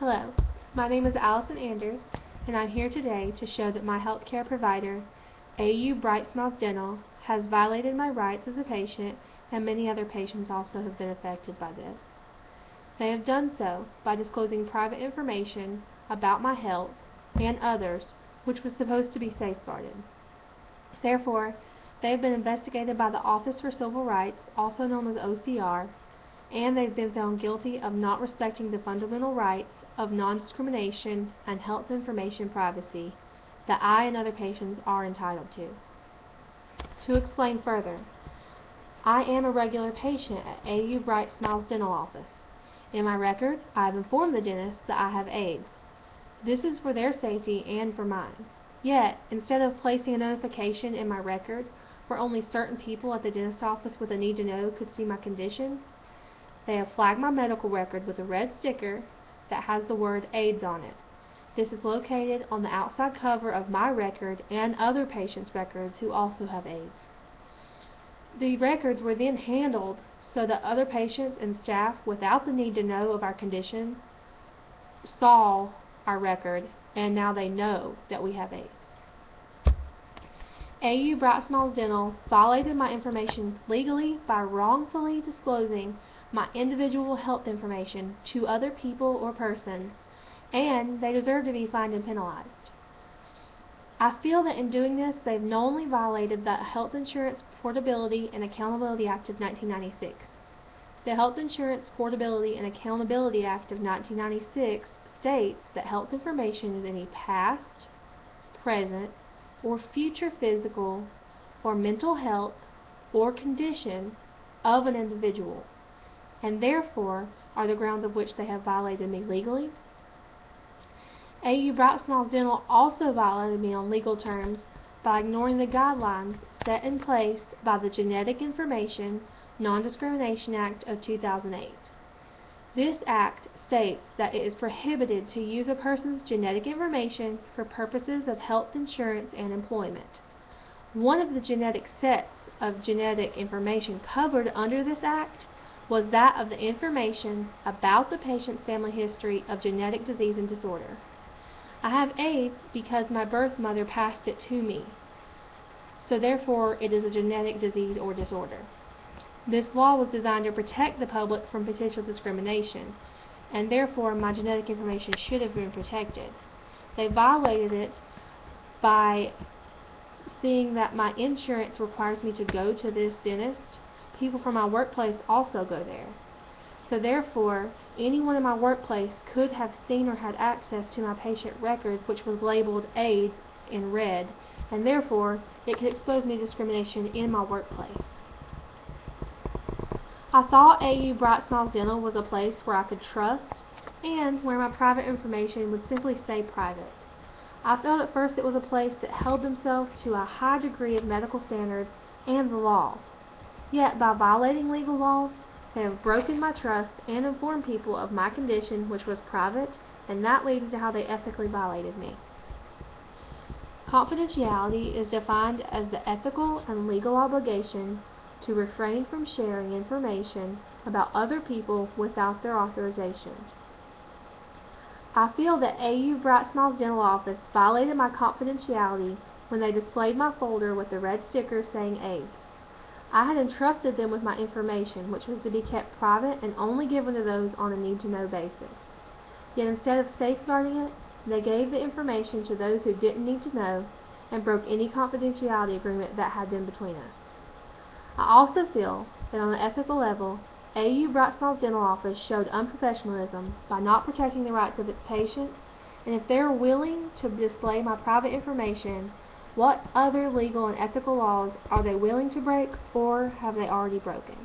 Hello, my name is Allison Anders, and I'm here today to show that my healthcare provider, AU Bright Smiles Dental, has violated my rights as a patient, and many other patients also have been affected by this. They have done so by disclosing private information about my health and others, which was supposed to be safeguarded. Therefore, they have been investigated by the Office for Civil Rights, also known as OCR, and they've been found guilty of not respecting the fundamental rights of non-discrimination and health information privacy that I and other patients are entitled to. To explain further, I am a regular patient at AU Bright Smiles Dental Office. In my record, I have informed the dentist that I have AIDS. This is for their safety and for mine. Yet, instead of placing a notification in my record where only certain people at the dentist office with a need to know could see my condition, they have flagged my medical record with a red sticker that has the word AIDS on it. This is located on the outside cover of my record and other patients' records who also have AIDS. The records were then handled so that other patients and staff without the need to know of our condition saw our record, and now they know that we have AIDS. AU Bright Smiles Dental violated my information legally by wrongfully disclosing my individual health information to other people or persons, and they deserve to be fined and penalized. I feel that in doing this, they've knowingly violated the Health Insurance Portability and Accountability Act of 1996. The Health Insurance Portability and Accountability Act of 1996 states that health information is any past, present, or future physical or mental health or condition of an individual, and therefore are the grounds of which they have violated me legally. AU Bright Smiles Dental also violated me on legal terms by ignoring the guidelines set in place by the Genetic Information Non-Discrimination Act of 2008. This act states that it is prohibited to use a person's genetic information for purposes of health insurance and employment. One of the genetic sets of genetic information covered under this act was that of the information about the patient's family history of genetic disease and disorder. I have AIDS because my birth mother passed it to me, so therefore it is a genetic disease or disorder. This law was designed to protect the public from potential discrimination, and therefore my genetic information should have been protected. They violated it by seeing that my insurance requires me to go to this dentist. People from my workplace also go there. So therefore, anyone in my workplace could have seen or had access to my patient record, which was labeled AIDS in red, and therefore it could expose me to discrimination in my workplace. I thought AU Bright Smiles Dental was a place where I could trust and where my private information would simply stay private. I felt at first it was a place that held themselves to a high degree of medical standards and the law. Yet by violating legal laws, they have broken my trust and informed people of my condition, which was private, and that leads to how they ethically violated me. Confidentiality is defined as the ethical and legal obligation to refrain from sharing information about other people without their authorization. I feel that AU Bright Smiles Dental Office violated my confidentiality when they displayed my folder with the red sticker saying AIDS. I had entrusted them with my information, which was to be kept private and only given to those on a need-to-know basis. Yet instead of safeguarding it, they gave the information to those who didn't need to know and broke any confidentiality agreement that had been between us. I also feel that on an ethical level, AU Bright Smiles Dental Office showed unprofessionalism by not protecting the rights of its patients, and if they are willing to display my private information, what other legal and ethical laws are they willing to break, or have they already broken?